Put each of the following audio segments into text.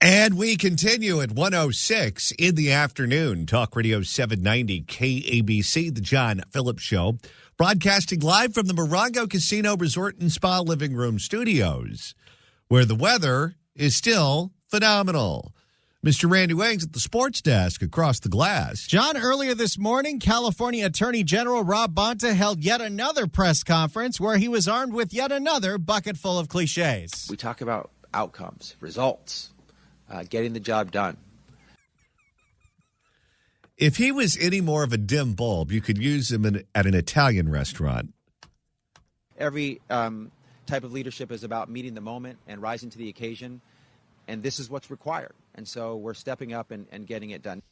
And we continue at 1:06 in the afternoon. Talk Radio 790 KABC, the John Phillips Show, broadcasting live from the Morongo Casino Resort and Spa Living Room Studios, where the weather is still phenomenal. Mr. Randy Wings at the sports desk across the glass. John, earlier this morning, California Attorney General Rob Bonta held yet another press conference where he was armed with yet another bucket full of cliches. We talk about outcomes, results. Getting the job done. If he was any more of a dim bulb, you could use him at an Italian restaurant. Every type of leadership is about meeting the moment and rising to the occasion, and this is what's required. And so we're stepping up and getting it done.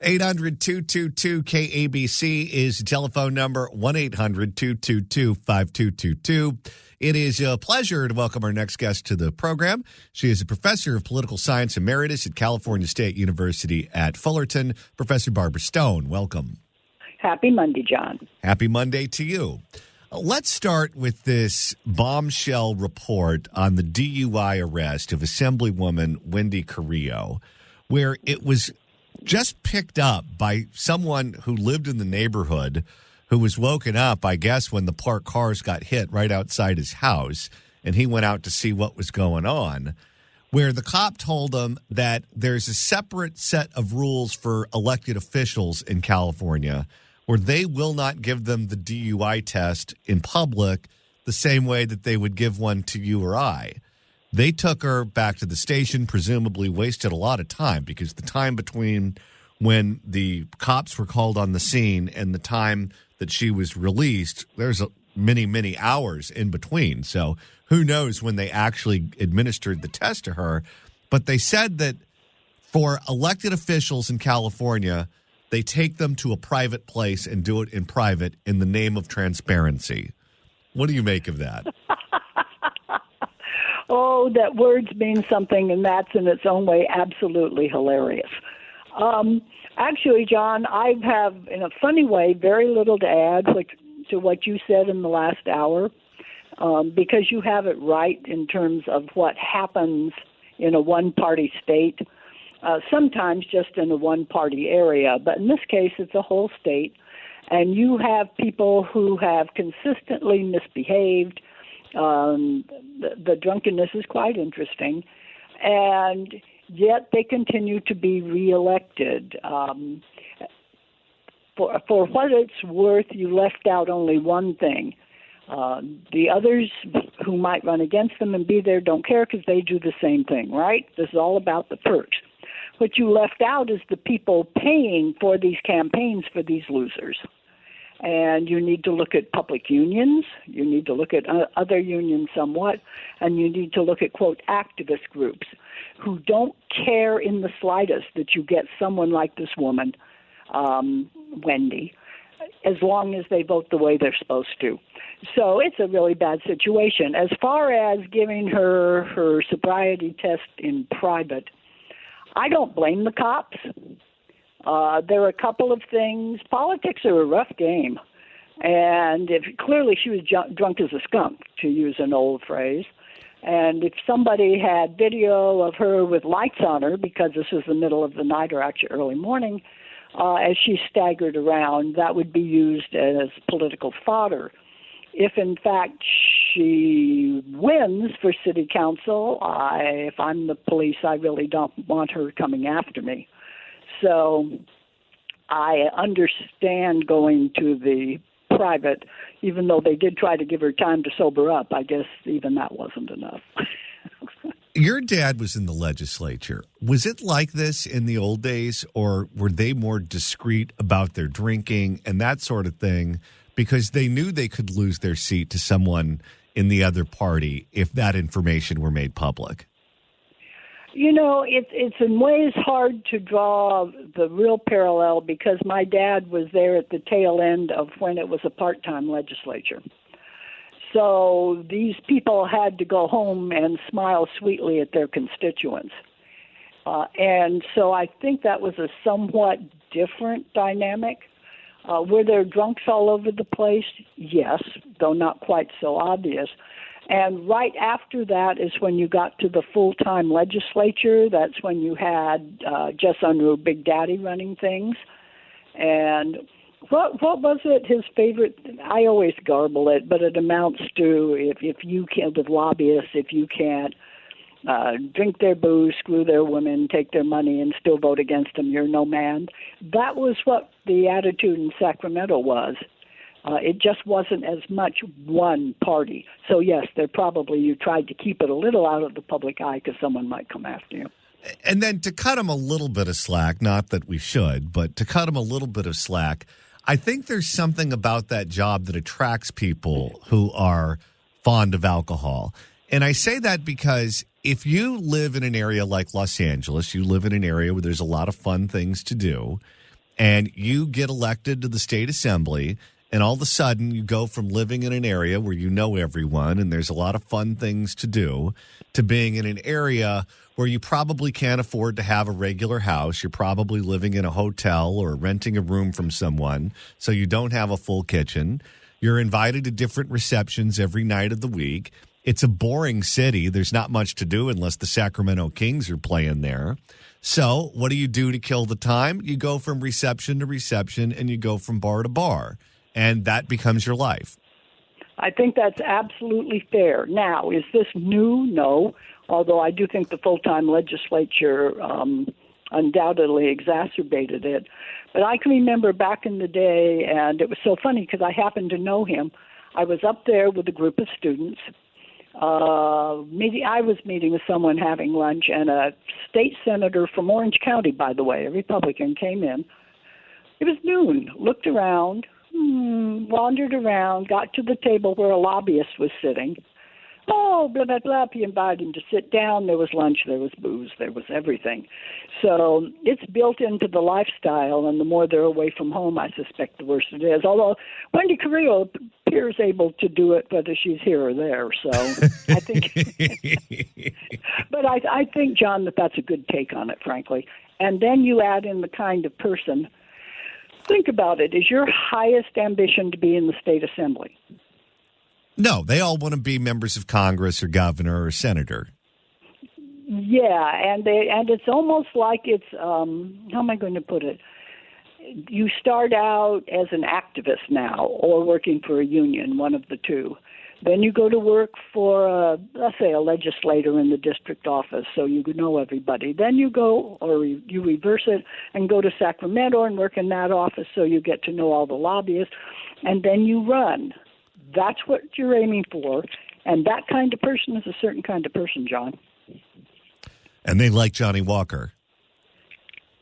800-222-KABC is the telephone number, 1-800-222-5222. It is a pleasure to welcome our next guest to the program. She is a professor of political science emeritus at California State University at Fullerton. Professor Barbara Stone, welcome. Happy Monday, John. Happy Monday to you. Let's start with this bombshell report on the DUI arrest of Assemblywoman Wendy Carrillo, where it was just picked up by someone who lived in the neighborhood who was woken up, I guess, when the parked cars got hit right outside his house, and he went out to see what was going on, where the cop told him that there's a separate set of rules for elected officials in California where they will not give them the DUI test in public the same way that they would give one to you or I. They took her back to the station, presumably wasted a lot of time, because the time between when the cops were called on the scene and the time that she was released, there's many, many hours in between. So who knows when they actually administered the test to her. But they said that for elected officials in California, they take them to a private place and do it in private in the name of transparency. What do you make of that? Oh, that words mean something, and that's in its own way absolutely hilarious. Actually, John, I have, in a funny way, very little to add to what you said in the last hour, because you have it right in terms of what happens in a one-party state, sometimes just in a one-party area. But in this case, it's a whole state, and you have people who have consistently misbehaved. The drunkenness is quite interesting, and yet they continue to be reelected. For what it's worth, you left out only one thing. The others who might run against them and be there don't care because they do the same thing, right? This is all about the perks. What you left out is the people paying for these campaigns for these losers. And you need to look at public unions, you need to look at other unions somewhat, and you need to look at, quote, activist groups who don't care in the slightest that you get someone like this woman, Wendy, as long as they vote the way they're supposed to. So it's a really bad situation. As far as giving her sobriety test in private, I don't blame the cops. There are a couple of things. Politics are a rough game. And clearly she was drunk as a skunk, to use an old phrase. And if somebody had video of her with lights on her, because this was the middle of the night or actually early morning, as she staggered around, that would be used as political fodder. If, in fact, she wins for city council, if I'm the police, I really don't want her coming after me. So I understand going to the private, even though they did try to give her time to sober up. I guess even that wasn't enough. Your dad was in the legislature. Was it like this in the old days, or were they more discreet about their drinking and that sort of thing because they knew they could lose their seat to someone in the other party if that information were made public? You know, it's in ways hard to draw the real parallel because my dad was there at the tail end of when it was a part-time legislature. So these people had to go home and smile sweetly at their constituents. And so I think that was a somewhat different dynamic. Were there drunks all over the place? Yes, though not quite so obvious. And right after that is when you got to the full-time legislature. That's when you had Jess Unruh, Big Daddy, running things. And what was it? His favorite? I always garble it, but it amounts to if you can't, with lobbyists, if you can't drink their booze, screw their women, take their money, and still vote against them, you're no man. That was what the attitude in Sacramento was. It just wasn't as much one party. So, yes, you tried to keep it a little out of the public eye because someone might come after you. And then to cut him a little bit of slack, not that we should, but to cut him a little bit of slack, I think there's something about that job that attracts people who are fond of alcohol. And I say that because if you live in an area like Los Angeles, you live in an area where there's a lot of fun things to do, and you get elected to the state assembly, and all of a sudden you go from living in an area where you know everyone and there's a lot of fun things to do to being in an area where you probably can't afford to have a regular house. You're probably living in a hotel or renting a room from someone, so you don't have a full kitchen. You're invited to different receptions every night of the week. It's a boring city. There's not much to do unless the Sacramento Kings are playing there. So what do you do to kill the time? You go from reception to reception, and you go from bar to bar. And that becomes your life. I think that's absolutely fair. Now, is this new? No. Although I do think the full-time legislature undoubtedly exacerbated it. But I can remember back in the day, and it was so funny because I happened to know him. I was up there with a group of students. I was meeting with someone having lunch, and a state senator from Orange County, by the way, a Republican, came in. It was noon. Looked around. Wandered around, got to the table where a lobbyist was sitting. Oh, blah, blah, blah. He invited him to sit down. There was lunch, there was booze, there was everything. So it's built into the lifestyle, and the more they're away from home, I suspect the worse it is. Although Wendy Carrillo appears able to do it, whether she's here or there. So I think, but I think, John, that's a good take on it, frankly. And then you add in the kind of person. Think about it. Is your highest ambition to be in the state assembly? No, they all want to be members of Congress or governor or senator. Yeah, and it's almost like it's, how am I going to put it? You start out as an activist now or working for a union, one of the two. Then you go to work for, let's say, a legislator in the district office, so you know everybody. Then you go, or you reverse it, and go to Sacramento and work in that office, so you get to know all the lobbyists. And then you run. That's what you're aiming for. And that kind of person is a certain kind of person, John. And they like Johnny Walker.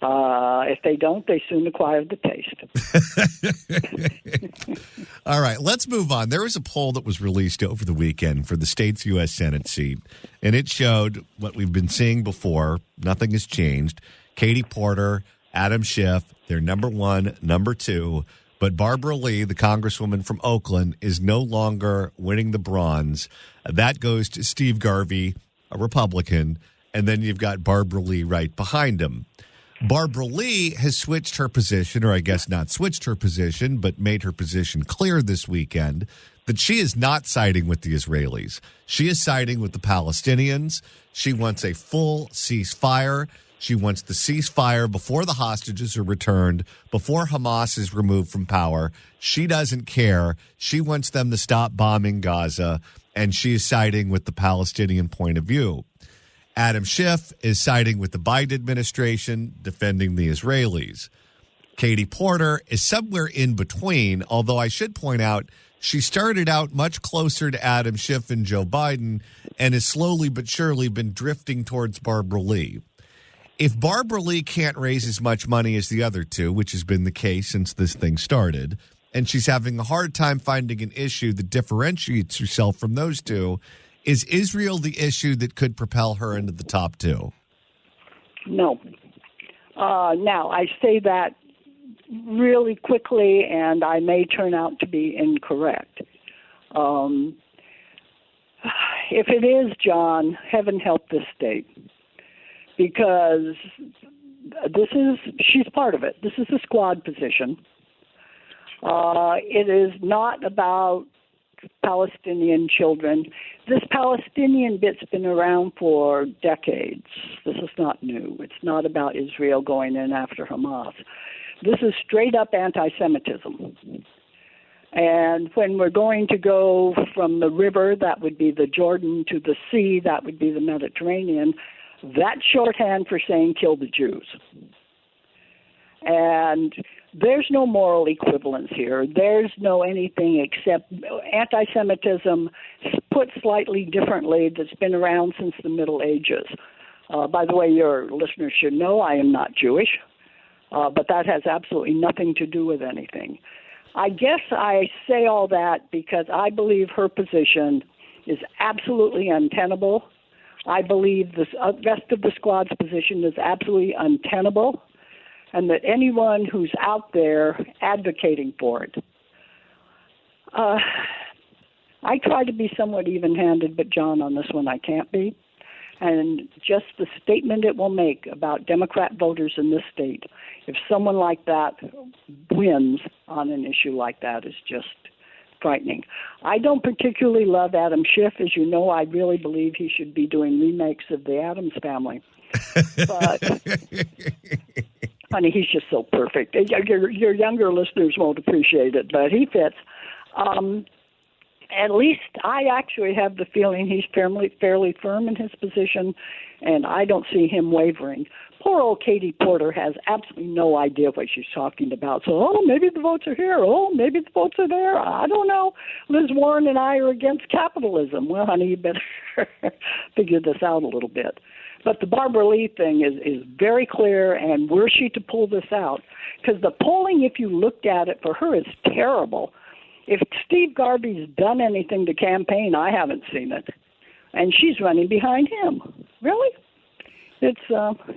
If they don't, they soon acquire the taste. All right, let's move on. There was a poll that was released over the weekend for the state's U.S. Senate seat, and it showed what we've been seeing before. Nothing has changed. Katie Porter, Adam Schiff, they're number one, number two. But Barbara Lee, the congresswoman from Oakland, is no longer winning the bronze. That goes to Steve Garvey, a Republican, and then you've got Barbara Lee right behind him. Barbara Lee has switched her position, or I guess not switched her position, but made her position clear this weekend that she is not siding with the Israelis. She is siding with the Palestinians. She wants a full ceasefire. She wants the ceasefire before the hostages are returned, before Hamas is removed from power. She doesn't care. She wants them to stop bombing Gaza, and she is siding with the Palestinian point of view. Adam Schiff is siding with the Biden administration, defending the Israelis. Katie Porter is somewhere in between, although I should point out she started out much closer to Adam Schiff and Joe Biden and has slowly but surely been drifting towards Barbara Lee. If Barbara Lee can't raise as much money as the other two, which has been the case since this thing started, and she's having a hard time finding an issue that differentiates herself from those two, is Israel the issue that could propel her into the top two? No. Now, I say that really quickly, and I may turn out to be incorrect. If it is, John, heaven help this state. Because she's part of it. This is a squad position. It is not about Palestinian children. This Palestinian bit's been around for decades. This is not new. It's not about Israel going in after Hamas. This is straight up anti-Semitism. And when we're going to go from the river, that would be the Jordan, to the sea, that would be the Mediterranean, that's shorthand for saying kill the Jews. And there's no moral equivalence here. There's no anything except anti-Semitism, put slightly differently, that's been around since the Middle Ages. By the way, your listeners should know I am not Jewish, but that has absolutely nothing to do with anything. I guess I say all that because I believe her position is absolutely untenable. I believe the rest of the squad's position is absolutely untenable, and that anyone who's out there advocating for it. I try to be somewhat even-handed, but John, on this one I can't be. And just the statement it will make about Democrat voters in this state, if someone like that wins on an issue like that, is just frightening. I don't particularly love Adam Schiff. As you know, I really believe he should be doing remakes of The Addams Family. But, honey, he's just so perfect. Your younger listeners won't appreciate it, but he fits. At least I actually have the feeling he's fairly firm in his position, and I don't see him wavering. Poor old Katie Porter has absolutely no idea what she's talking about. So, maybe the votes are here. Maybe the votes are there. I don't know. Liz Warren and I are against capitalism. Well, honey, you better figure this out a little bit. But the Barbara Lee thing is very clear, and were she to pull this out, because the polling, if you looked at it, for her is terrible. If Steve Garvey's done anything to campaign, I haven't seen it. And she's running behind him. Really? It's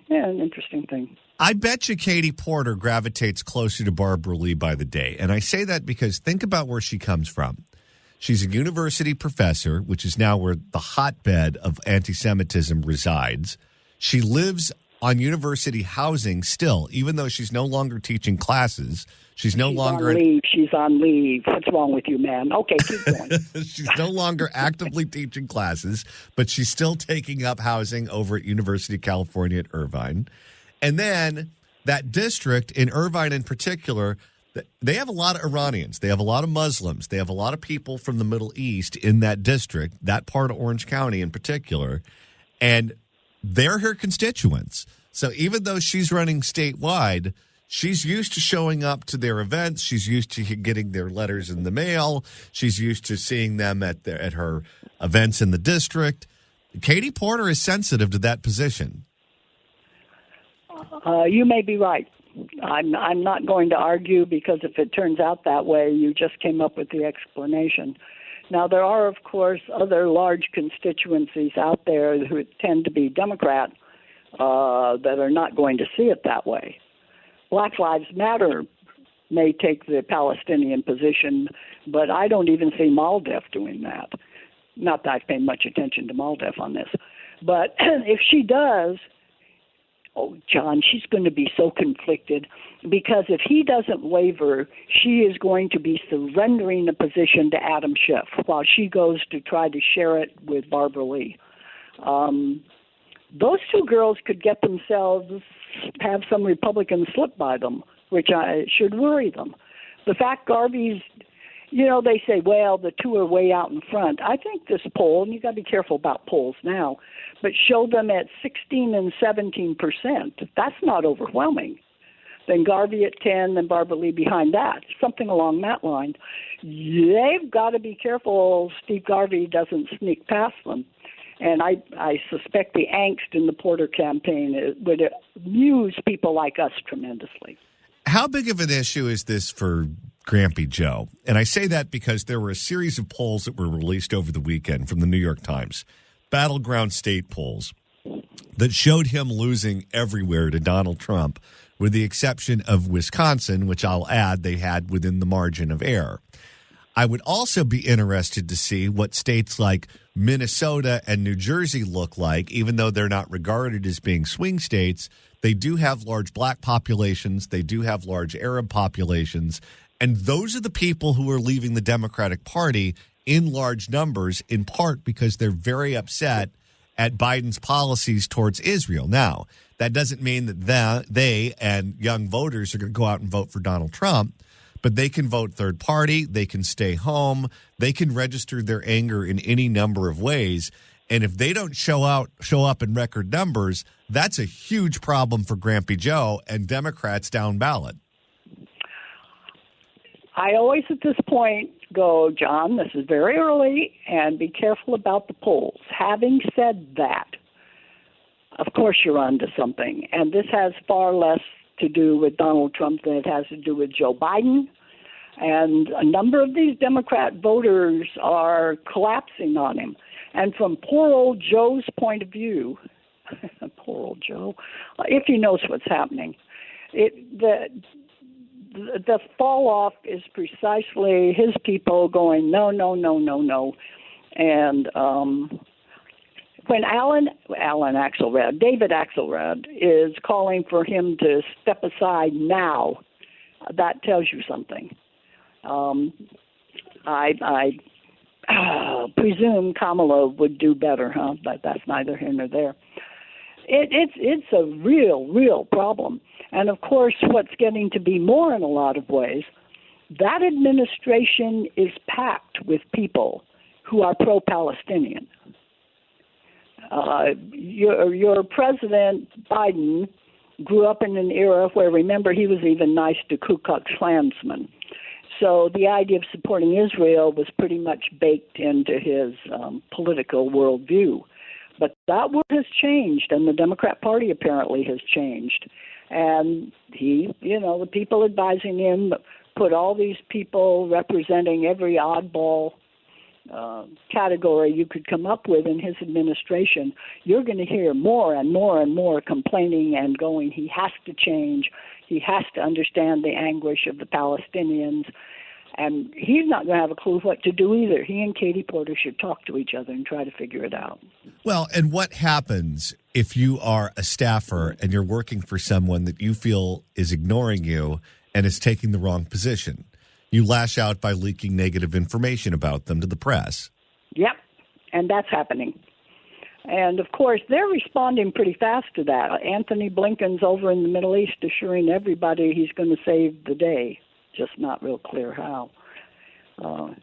an interesting thing. I bet you Katie Porter gravitates closer to Barbara Lee by the day. And I say that because think about where she comes from. She's a university professor, which is now where the hotbed of anti-Semitism resides. She lives on university housing still, even though she's no longer teaching classes. She's no longer on leave. She's on leave. What's wrong with you, man? Okay, keep going. She's no longer actively teaching classes, but she's still taking up housing over at University of California at Irvine. And then that district in Irvine in particular, they have a lot of Iranians. They have a lot of Muslims. They have a lot of people from the Middle East in that district, that part of Orange County in particular. And they're her constituents. So even though she's running statewide, she's used to showing up to their events. She's used to getting their letters in the mail. She's used to seeing them at her events in the district. Katie Porter is sensitive to that position. You may be right. I'm not going to argue, because if it turns out that way, you just came up with the explanation. Now, there are, of course, other large constituencies out there who tend to be Democrat that are not going to see it that way. Black Lives Matter may take the Palestinian position, but I don't even see MALDEF doing that. Not that I've paid much attention to MALDEF on this. But if she does, oh, John, she's going to be so conflicted, because if he doesn't waver, she is going to be surrendering the position to Adam Schiff while she goes to try to share it with Barbara Lee. Those two girls could get themselves, have some Republicans slip by them, which should worry them. The fact Garvey's, they say, well, the two are way out in front. I think this poll, and you got to be careful about polls now, but show them at 16 and 17%. That's not overwhelming. Then Garvey at 10, then Barbara Lee behind that, something along that line. They've got to be careful Steve Garvey doesn't sneak past them. And I suspect the angst in the Porter campaign would amuse people like us tremendously. How big of an issue is this for Grampy Joe? And I say that because there were a series of polls that were released over the weekend from the New York Times, battleground state polls, that showed him losing everywhere to Donald Trump, with the exception of Wisconsin, which I'll add they had within the margin of error. I would also be interested to see what states like Minnesota and New Jersey look like, even though they're not regarded as being swing states. They do have large black populations. They do have large Arab populations. And those are the people who are leaving the Democratic Party in large numbers, in part because they're very upset at Biden's policies towards Israel. Now, that doesn't mean that they and young voters are going to go out and vote for Donald Trump, but they can vote third party, they can stay home, they can register their anger in any number of ways. And if they don't show up in record numbers, that's a huge problem for Grampy Joe and Democrats down ballot. I always at this point go, John, this is very early, and be careful about the polls. Having said that, of course you're onto something. And this has far less to do with Donald Trump than it has to do with Joe Biden. And a number of these Democrat voters are collapsing on him. And from poor old Joe's point of view, poor old Joe, if he knows what's happening, the fall off is precisely his people going, no, no, no, no, no. And when David Axelrod is calling for him to step aside now, that tells you something. I presume Kamala would do better, but that's neither here nor there. It's a real problem. And, of course, what's getting to be more in a lot of ways, that administration is packed with people who are pro-Palestinian. Your President Biden grew up in an era where, remember, he was even nice to Ku Klux Klansmen. So the idea of supporting Israel was pretty much baked into his political worldview. But that world has changed, and the Democrat Party apparently has changed. And he, the people advising him put all these people representing every oddball category you could come up with in his administration. You're going to hear more and more and more complaining and going, he has to change. He has to understand the anguish of the Palestinians. And he's not going to have a clue what to do either. He and Katie Porter should talk to each other and try to figure it out. Well, and what happens if you are a staffer and you're working for someone that you feel is ignoring you and is taking the wrong position? You lash out by leaking negative information about them to the press. Yep, and that's happening. And, of course, they're responding pretty fast to that. Anthony Blinken's over in the Middle East assuring everybody he's going to save the day. Just not real clear how.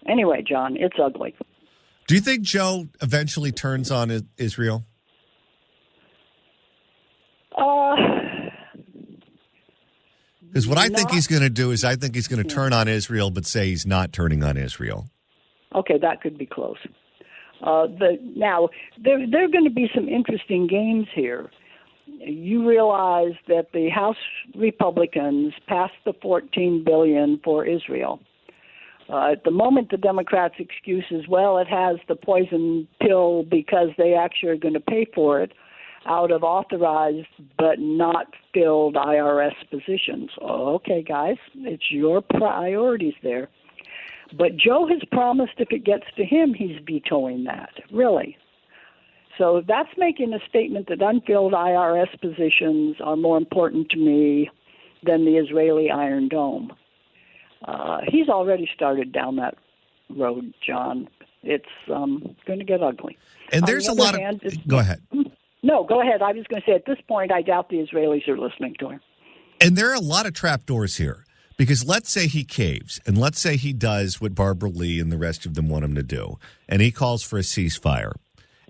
Anyway, John, it's ugly. Do you think Joe eventually turns on Israel? Because what I think he's going to do is I think he's going to turn on Israel but say he's not turning on Israel. Okay, that could be close. Now, there are going to be some interesting games here. You realize that the House Republicans passed the $14 billion for Israel. At the moment, the Democrats' excuse is, well, it has the poison pill because they actually are going to pay for it out of authorized but not filled IRS positions. Okay, guys, it's your priorities there. But Joe has promised if it gets to him, he's vetoing that, really. So that's making a statement that unfilled IRS positions are more important to me than the Israeli Iron Dome. He's already started down that road, John. It's going to get ugly. And there's a lot of... Go ahead. No, go ahead. I was going to say, at this point, I doubt the Israelis are listening to him. And there are a lot of trapdoors here. Because let's say he caves, and let's say he does what Barbara Lee and the rest of them want him to do, and he calls for a ceasefire,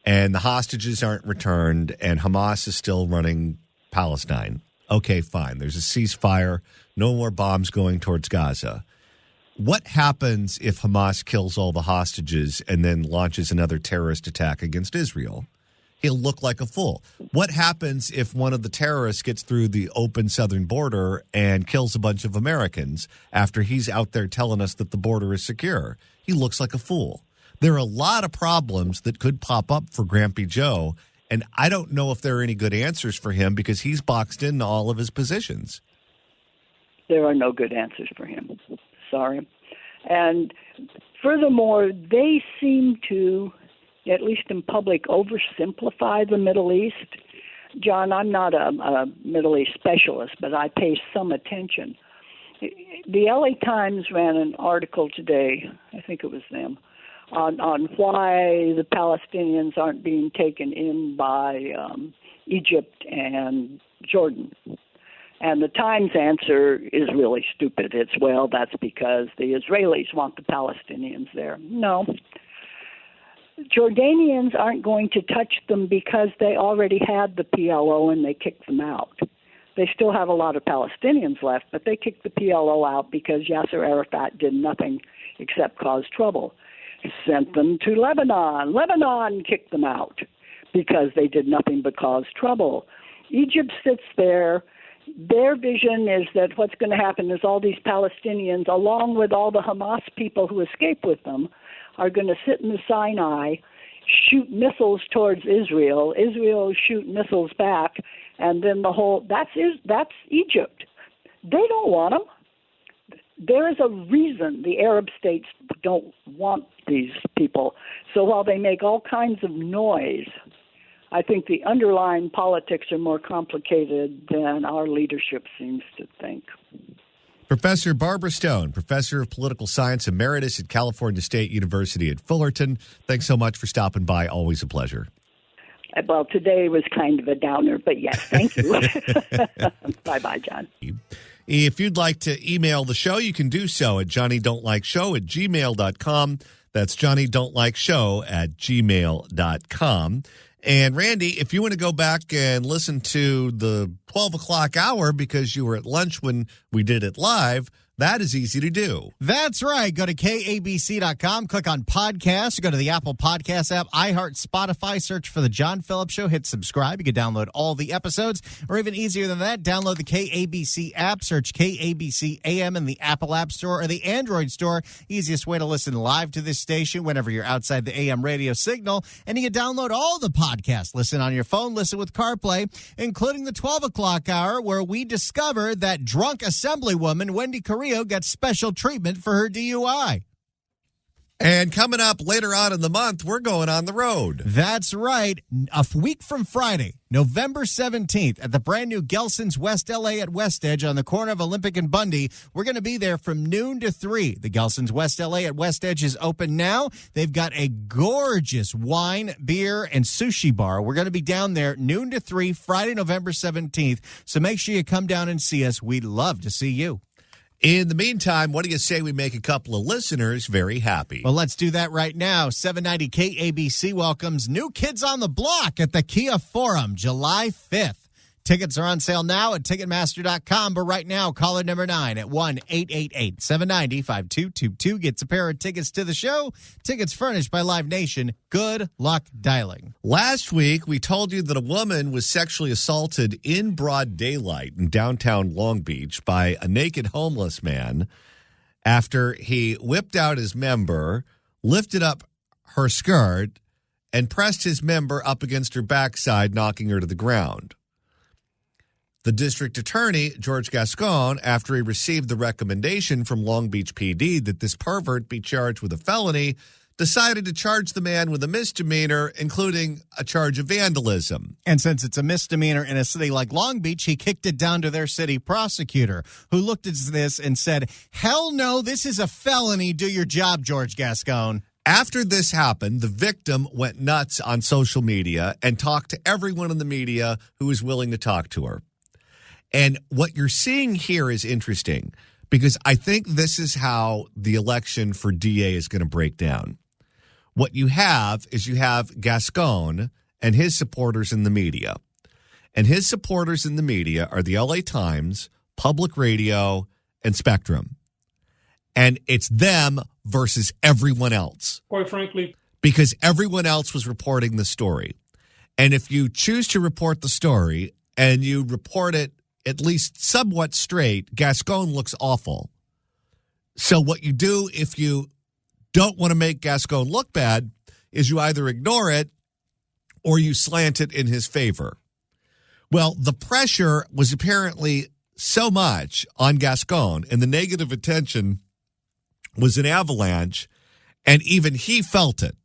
and the hostages aren't returned, and Hamas is still running Palestine. Okay, fine. There's a ceasefire. No more bombs going towards Gaza. What happens if Hamas kills all the hostages and then launches another terrorist attack against Israel? He'll look like a fool. What happens if one of the terrorists gets through the open southern border and kills a bunch of Americans after he's out there telling us that the border is secure? He looks like a fool. There are a lot of problems that could pop up for Grampy Joe, and I don't know if there are any good answers for him because he's boxed into all of his positions. There are no good answers for him. Sorry. And furthermore, they seem to, at least in public, oversimplify the Middle East. John, I'm not a Middle East specialist, but I pay some attention. The LA Times ran an article today, I think it was them, on why the Palestinians aren't being taken in by Egypt and Jordan. And the Times answer is really stupid. It's, well, that's because the Israelis want the Palestinians there. No. Jordanians aren't going to touch them because they already had the PLO and they kicked them out. They still have a lot of Palestinians left, but they kicked the PLO out because Yasser Arafat did nothing except cause trouble. Sent them to Lebanon. Lebanon kicked them out because they did nothing but cause trouble. Egypt sits there. Their vision is that what's going to happen is all these Palestinians, along with all the Hamas people who escape with them, are going to sit in the Sinai, shoot missiles towards Israel. Israel shoot missiles back, and then that's Egypt. They don't want them. There is a reason the Arab states don't want these people. So while they make all kinds of noise, I think the underlying politics are more complicated than our leadership seems to think. Professor Barbara Stone, Professor of Political Science Emeritus at California State University at Fullerton. Thanks so much for stopping by. Always a pleasure. Well, today was kind of a downer, but yes, thank you. Bye-bye, John. If you'd like to email the show, you can do so at johnnydon'tlikeshow@gmail.com. That's johnnydon'tlikeshow@gmail.com. And Randy, if you want to go back and listen to the 12 o'clock hour because you were at lunch when we did it live, that is easy to do. That's right. Go to KABC.com, click on podcasts, go to the Apple Podcast app, iHeart, Spotify, search for The John Phillips Show, hit subscribe. You can download all the episodes, or even easier than that, download the KABC app, search KABC AM in the Apple App Store or the Android Store. Easiest way to listen live to this station whenever you're outside the AM radio signal. And you can download all the podcasts. Listen on your phone, listen with CarPlay, including the 12 o'clock hour where we discover that drunk Assemblywoman Wendy Carrillo got special treatment for her DUI. And coming up later on in the month, we're going on the road. That's right. A week from Friday, November 17th, at the brand new Gelson's West LA at West Edge on the corner of Olympic and Bundy. We're going to be there from noon to 3. The Gelson's West LA at West Edge is open now. They've got a gorgeous wine, beer, and sushi bar. We're going to be down there noon to 3, Friday, November 17th. So make sure you come down and see us. We'd love to see you. In the meantime, what do you say we make a couple of listeners very happy? Well, let's do that right now. 790 KABC welcomes New Kids on the Block at the Kia Forum, July 5th. Tickets are on sale now at Ticketmaster.com, but right now, caller number 9 at 1-888-790-5222 gets a pair of tickets to the show. Tickets furnished by Live Nation. Good luck dialing. Last week, we told you that a woman was sexually assaulted in broad daylight in downtown Long Beach by a naked homeless man after he whipped out his member, lifted up her skirt, and pressed his member up against her backside, knocking her to the ground. The district attorney, George Gascon, after he received the recommendation from Long Beach PD that this pervert be charged with a felony, decided to charge the man with a misdemeanor, including a charge of vandalism. And since it's a misdemeanor in a city like Long Beach, he kicked it down to their city prosecutor, who looked at this and said, hell no, this is a felony. Do your job, George Gascon. After this happened, the victim went nuts on social media and talked to everyone in the media who was willing to talk to her. And what you're seeing here is interesting because I think this is how the election for DA is going to break down. What you have is you have Gascon and his supporters in the media. And his supporters in the media are the LA Times, Public Radio, and Spectrum. And it's them versus everyone else. Quite frankly. Because everyone else was reporting the story. And if you choose to report the story and you report it at least somewhat straight, Gascon looks awful. So what you do if you don't want to make Gascon look bad is you either ignore it or you slant it in his favor. Well, the pressure was apparently so much on Gascon and the negative attention was an avalanche, and even he felt it.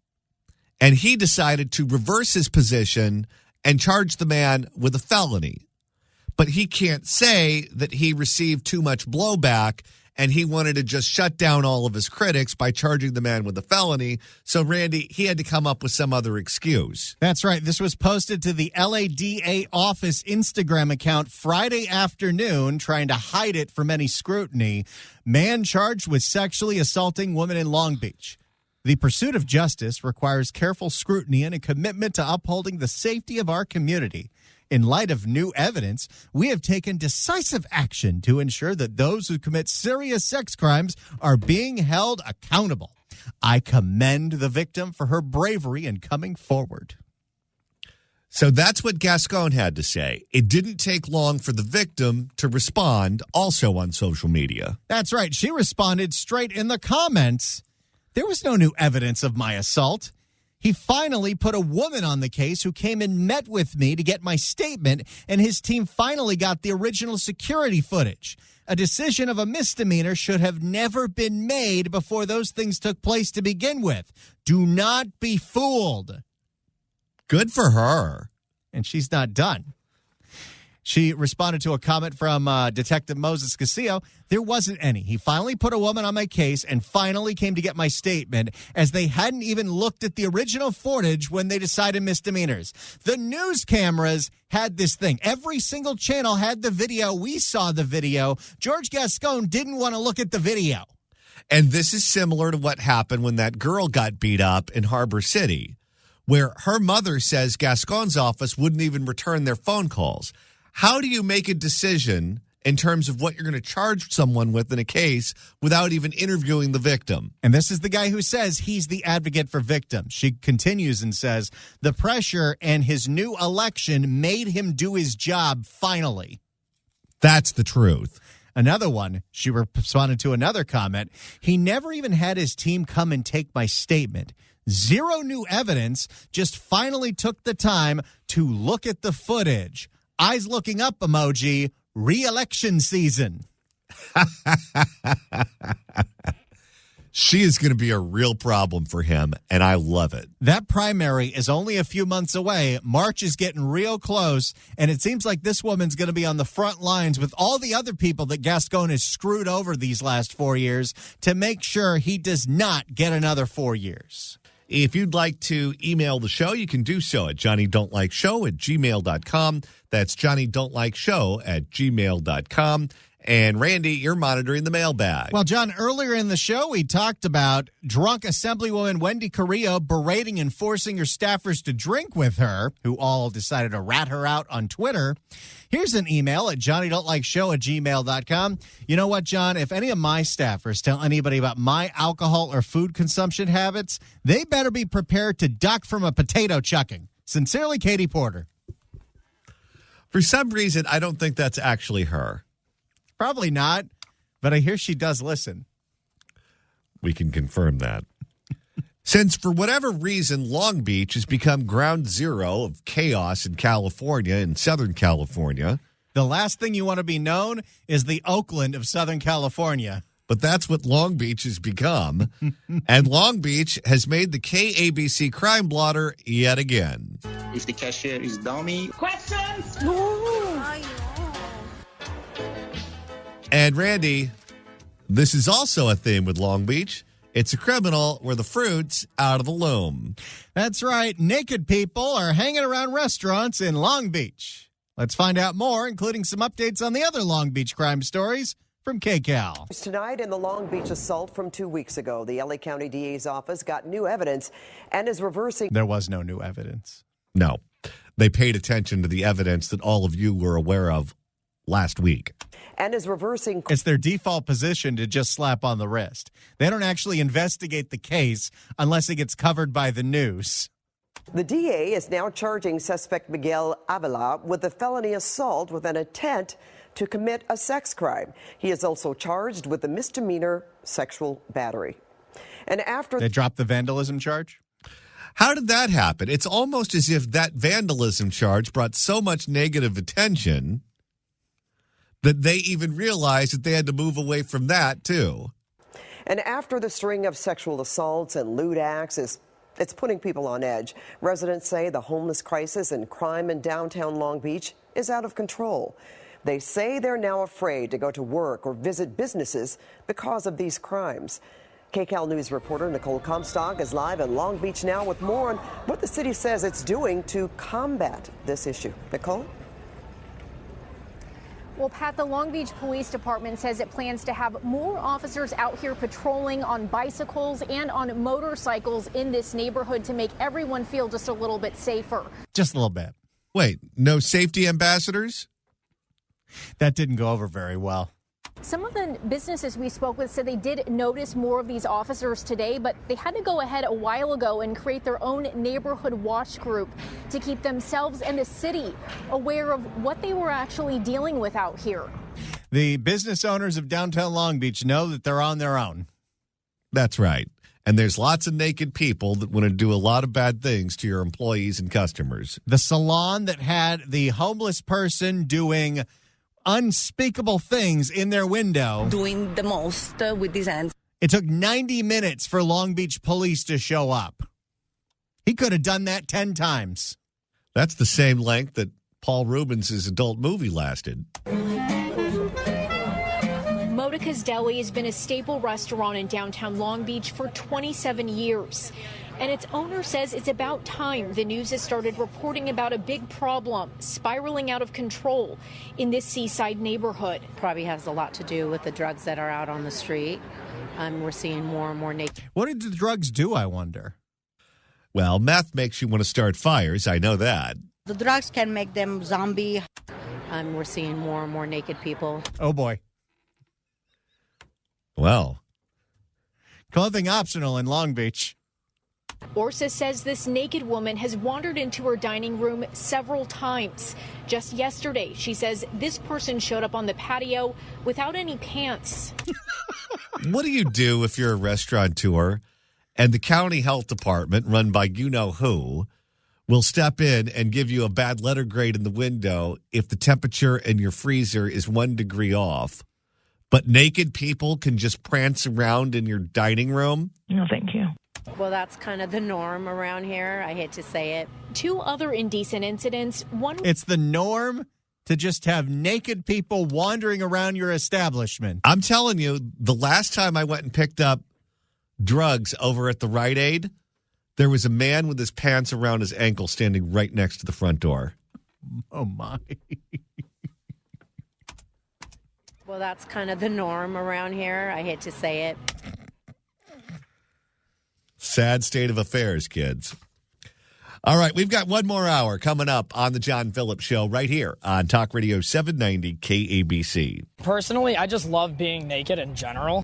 And he decided to reverse his position and charge the man with a felony. But he can't say that he received too much blowback and he wanted to just shut down all of his critics by charging the man with a felony. So, Randy, he had to come up with some other excuse. That's right. This was posted to the LADA office Instagram account Friday afternoon, trying to hide it from any scrutiny. Man charged with sexually assaulting woman in Long Beach. The pursuit of justice requires careful scrutiny and a commitment to upholding the safety of our community. In light of new evidence, we have taken decisive action to ensure that those who commit serious sex crimes are being held accountable. I commend the victim for her bravery in coming forward. So that's what Gascon had to say. It didn't take long for the victim to respond, also on social media. That's right. She responded straight in the comments. There was no new evidence of my assault. He finally put a woman on the case who came and met with me to get my statement, and his team finally got the original security footage. A decision of a misdemeanor should have never been made before those things took place to begin with. Do not be fooled. Good for her. And she's not done. She responded to a comment from Detective Moses Casillo. There wasn't any. He finally put a woman on my case and finally came to get my statement, as they hadn't even looked at the original footage when they decided misdemeanors. The news cameras had this thing. Every single channel had the video. We saw the video. George Gascon didn't want to look at the video. And this is similar to what happened when that girl got beat up in Harbor City, where her mother says Gascon's office wouldn't even return their phone calls. How do you make a decision in terms of what you're going to charge someone with in a case without even interviewing the victim? And this is the guy who says he's the advocate for victims. She continues and says, the pressure and his new election made him do his job finally. That's the truth. Another one, she responded to another comment. He never even had his team come and take my statement. Zero new evidence, just finally took the time to look at the footage. Eyes looking up emoji, re-election season. She is going to be a real problem for him, and I love it. That primary is only a few months away. March is getting real close, and it seems like this woman's going to be on the front lines with all the other people that Gascon has screwed over these last 4 years to make sure he does not get another 4 years. If you'd like to email the show, you can do so at johnnydon'tlikeshow@gmail.com. That's johnnydon'tlikeshow@gmail.com. And Randy, you're monitoring the mailbag. Well, John, earlier in the show, we talked about drunk Assemblywoman Wendy Carrillo berating and forcing her staffers to drink with her, who all decided to rat her out on Twitter. Here's an email at johnnydon'tlikeshow@gmail.com. You know what, John? If any of my staffers tell anybody about my alcohol or food consumption habits, they better be prepared to duck from a potato chucking. Sincerely, Katie Porter. For some reason, I don't think that's actually her. Probably not, but I hear she does listen. We can confirm that. Since, for whatever reason, Long Beach has become ground zero of chaos in California, in Southern California. The last thing you want to be known is the Oakland of Southern California. But that's what Long Beach has become. And Long Beach has made the KABC crime blotter yet again. If the cashier is dummy. Questions? And Randy, this is also a theme with Long Beach. It's a criminal where the fruit's out of the loom. That's right. Naked people are hanging around restaurants in Long Beach. Let's find out more, including some updates on the other Long Beach crime stories from KCAL. Tonight in the Long Beach assault from 2 weeks ago, the LA County DA's office got new evidence and is reversing. There was no new evidence. No. They paid attention to the evidence that all of you were aware of last week. And is reversing. It's their default position to just slap on the wrist. They don't actually investigate the case unless it gets covered by the news. The DA is now charging suspect Miguel Avila with a felony assault with an intent to commit a sex crime. He is also charged with a misdemeanor sexual battery. And after they dropped the vandalism charge? How did that happen? It's almost as if that vandalism charge brought so much negative attention that they even realized that they had to move away from that, too. And after the string of sexual assaults and lewd acts it's putting people on edge. Residents say the homeless crisis and crime in downtown Long Beach is out of control. They say they're now afraid to go to work or visit businesses because of these crimes. KCAL News reporter Nicole Comstock is live in Long Beach now with more on what the city says it's doing to combat this issue. Nicole? Well, Pat, the Long Beach Police Department says it plans to have more officers out here patrolling on bicycles and on motorcycles in this neighborhood to make everyone feel just a little bit safer. Just a little bit. Wait, no safety ambassadors? That didn't go over very well. Some of the businesses we spoke with said they did notice more of these officers today, but they had to go ahead a while ago and create their own neighborhood watch group to keep themselves and the city aware of what they were actually dealing with out here. The business owners of downtown Long Beach know that they're on their own. That's right. And there's lots of naked people that want to do a lot of bad things to your employees and customers. The salon that had the homeless person doing unspeakable things in their window. Doing the most with his hands. It took 90 minutes for Long Beach police to show up. He could have done that 10 times. That's the same length that Paul Rubens' adult movie lasted. Modica's Deli has been a staple restaurant in downtown Long Beach for 27 years. And its owner says it's about time the news has started reporting about a big problem spiraling out of control in this seaside neighborhood. Probably has a lot to do with the drugs that are out on the street. We're seeing more and more naked. What did the drugs do, I wonder? Well, meth makes you want to start fires. I know that. The drugs can make them zombie. We're seeing more and more naked people. Oh, boy. Well. Clothing optional in Long Beach. Orsa says this naked woman has wandered into her dining room several times. Just yesterday, she says this person showed up on the patio without any pants. What do you do if you're a restaurateur and the county health department, run by you-know-who, will step in and give you a bad letter grade in the window if the temperature in your freezer is 1 degree off, but naked people can just prance around in your dining room? No, thank you. Well, that's kind of the norm around here. I hate to say it. 2 other indecent incidents. One. It's the norm to just have naked people wandering around your establishment. I'm telling you, the last time I went and picked up drugs over at the Rite Aid, there was a man with his pants around his ankle standing right next to the front door. Oh, my. Well, that's kind of the norm around here. I hate to say it. Sad state of affairs, kids. All right, we've got one more hour coming up on the John Phillips Show right here on Talk Radio 790 KABC. Personally, I just love being naked in general.